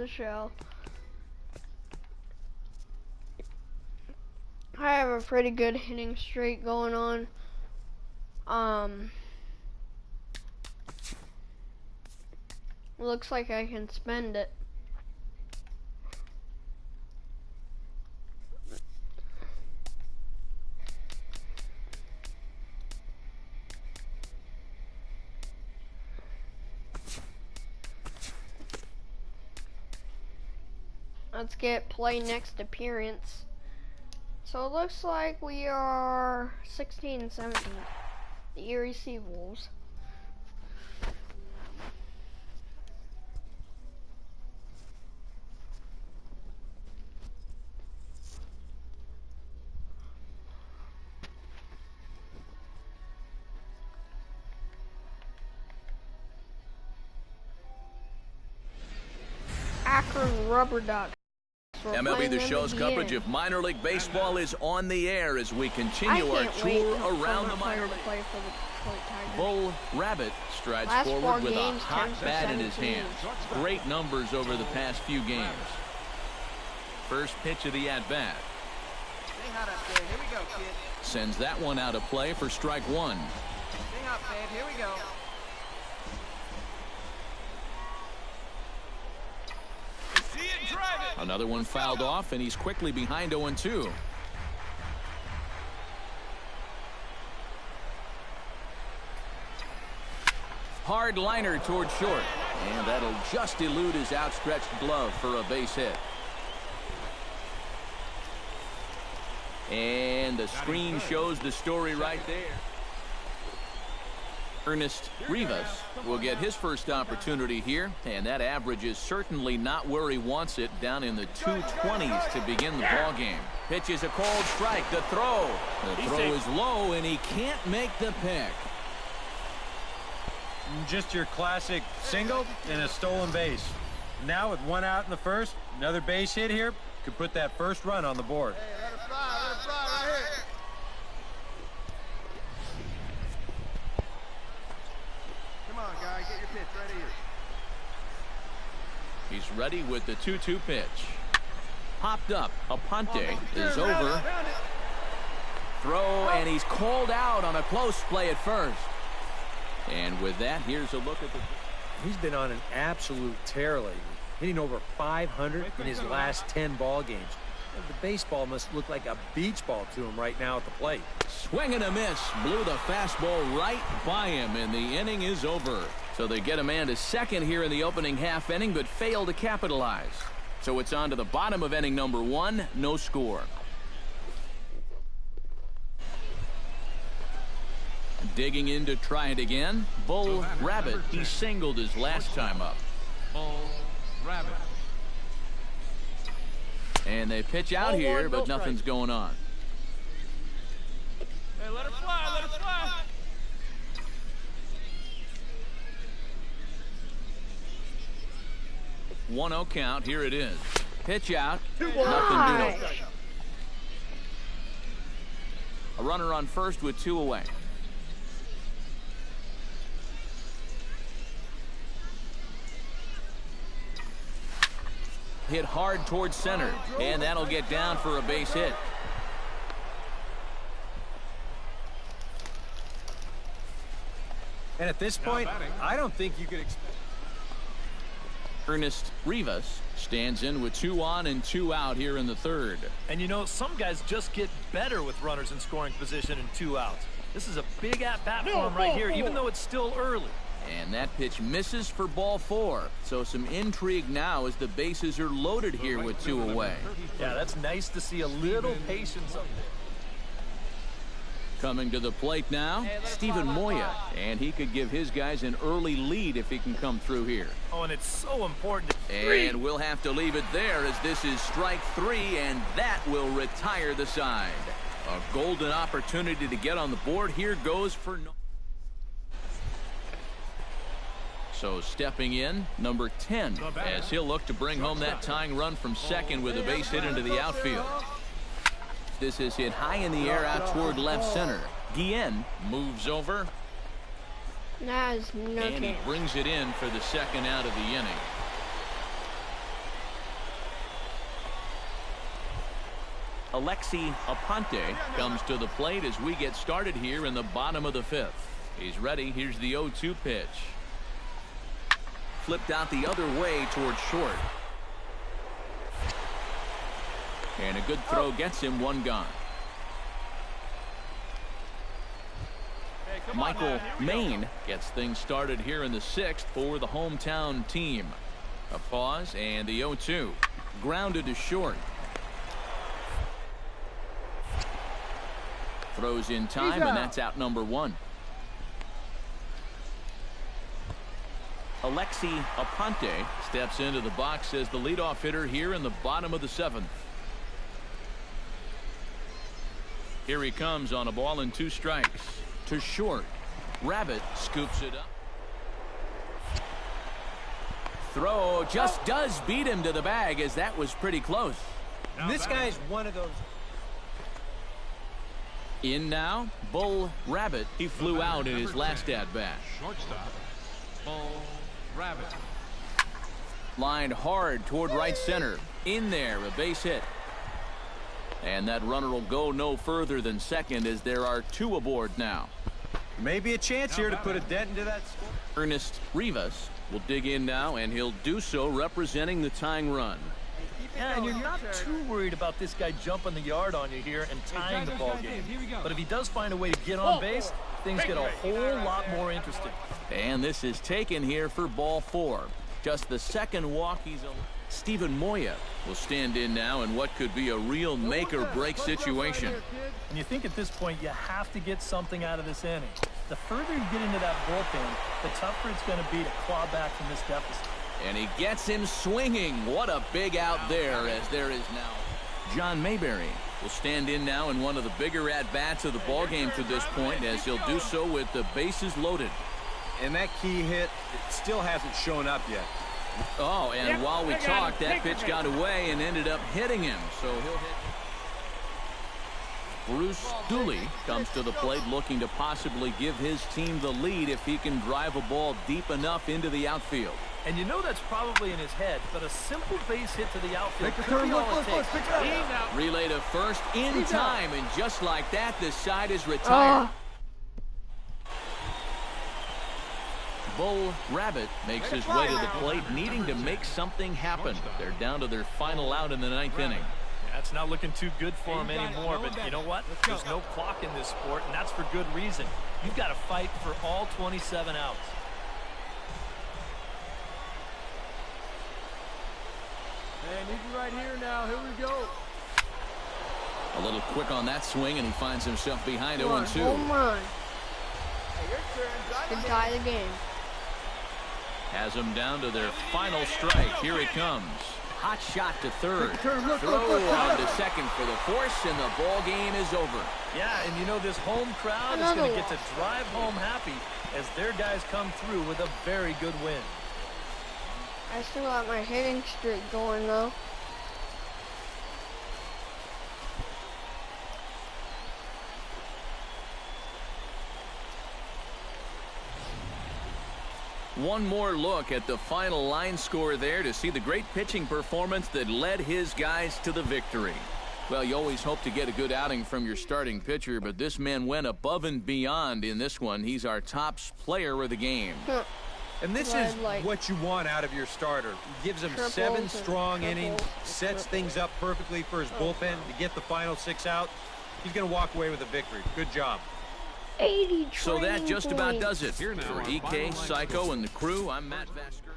the show. I have a pretty good hitting streak going on. Looks like I can spend it. Let's get play next appearance. So it looks like we are 16 and 17. The Erie Seawolves. Akron Rubber Ducks. MLB The Show's coverage of minor league baseball is on the air as we continue our tour around the minor league. Bull Rabbit strides forward with a hot bat in his hands. Great numbers over the past few games. First pitch of the at-bat. Stay hot up there. Here we go, kid. Sends that one out of play for strike one. Stay hot, babe. Here we go. Another one fouled off, and he's quickly behind 0-2. Hard liner toward short, and that'll just elude his outstretched glove for a base hit. And the screen shows the story right there. Ernest Rivas will get his first opportunity here, and that average is certainly not where he wants it, down in the 220s to begin the ball game. Pitch is a cold strike. The throw is low, and he can't make the pick. Just your classic single and a stolen base. Now with one out in the first, another base hit here could put that first run on the board. Hey, let it fly right here. Come on, guy, get your pitch right here. He's ready with the 2-2 pitch. Popped up. Aponte is over. Throw, and he's called out on a close play at first. And with that, here's a look at the... He's been on an absolute tear lately, hitting over 500 in his last 10 ball games. The baseball must look like a beach ball to him right now at the plate. Swing and a miss. Blew the fastball right by him, and the inning is over. So they get a man to second here in the opening half inning, but fail to capitalize. So it's on to the bottom of inning number 1, no score. Digging in to try it again. Bull Rabbit. He singled his last time up. Bull Rabbit. And they pitch out here, but nothing's going on. Hey, let her fly, let her fly. One-0 count. Here it is. Pitch out. Nothing doing. A runner on first with 2 away. Hit hard towards center, and that'll get down for a base hit. And at this point, I don't think you could expect... Ernest Rivas stands in with 2 on and 2 out here in the third. And you know, some guys just get better with runners in scoring position and 2 outs. This is a big at-bat for him right here, even though it's still early. And that pitch misses for ball 4. So some intrigue now as the bases are loaded here with 2 away. Yeah, that's nice to see a little patience up there. Coming to the plate now, Steven Moya. And he could give his guys an early lead if he can come through here. Oh, and it's so important. And we'll have to leave it there as this is strike 3, and that will retire the side. A golden opportunity to get on the board. Here goes for no. So stepping in, number 10, as he'll look to bring home that tying run from second with a base hit into the outfield. This is hit high in the air out toward left center. Guillen moves over. That is no And he brings it in for the second out of the inning. Alexi Aponte comes to the plate as we get started here in the bottom of the 5th. He's ready. Here's the 0-2 pitch. Flipped out the other way towards short. And a good throw gets him one gone. Hey, Michael Maine gets things started here in the 6th for the hometown team. A pause and the 0-2. Grounded to short. Throws in time, and that's out number 1. Alexi Aponte steps into the box as the leadoff hitter here in the bottom of the 7th. Here he comes on a ball and 2 strikes. To short. Rabbit scoops it up. Throw just does beat him to the bag, as that was pretty close. This guy's one of those. In now, Bull Rabbit. He flew out in his last at-bat. Shortstop, Bull Rabbit. Lined hard toward right center. In there, a base hit. And that runner will go no further than second, as there are 2 aboard now. Maybe a chance here to put a dent into that score. Ernest Rivas will dig in now, and he'll do so representing the tying run. Yeah, and you're not too worried about this guy jumping the yard on you here and tying the ball game. But if he does find a way to get on base, things get a whole lot more interesting. And this is taken here for ball 4. Just the second walk he's on. Stephen Moya will stand in now in what could be a real make-or-break situation. And you think at this point you have to get something out of this inning. The further you get into that bullpen, the tougher it's going to be to claw back from this deficit. And he gets him swinging. What a big out there, as there is now. John Mayberry will stand in now in one of the bigger at-bats of the ballgame to this point, as he'll do so with the bases loaded. And that key hit, it still hasn't shown up yet. Oh, and while we talked, that pitch got away and ended up hitting him. So he'll hit. Bruce Dooley comes to the plate looking to possibly give his team the lead if he can drive a ball deep enough into the outfield. And you know that's probably in his head, but a simple base hit to the outfield could be all it takes. Relay to first in time, and just like that, this side is retired. Bull Rabbit makes his way to the plate, needing to make something happen. They're down to their final out in the 9th inning. That's not looking too good for him anymore, but you know what? There's no clock in this sport, and that's for good reason. You've got to fight for all 27 outs. Hey, need you right here now. Here we go. A little quick on that swing, and he finds himself behind 0-2. Home run. Hey, your turn. Could tie the game. Has them down to their final strike. Here it comes. Hot shot to third. Throw on to second for the force, and the ball game is over. Yeah, and you know this home crowd is going to get to drive home happy as their guys come through with a very good win. I still got my hitting streak going though. One more look at the final line score there to see the great pitching performance that led his guys to the victory. Well, you always hope to get a good outing from your starting pitcher, but this man went above and beyond in this one. He's our top player of the game. And this is what you want out of your starter. He gives him 7 strong innings, sets things up perfectly for his bullpen to get the final 6 out. He's going to walk away with a victory. Good job. 80 So that just points. about does it. For EK, Psycho, and the crew, I'm Matt Vasker.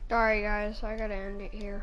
Sorry guys, I gotta end it here.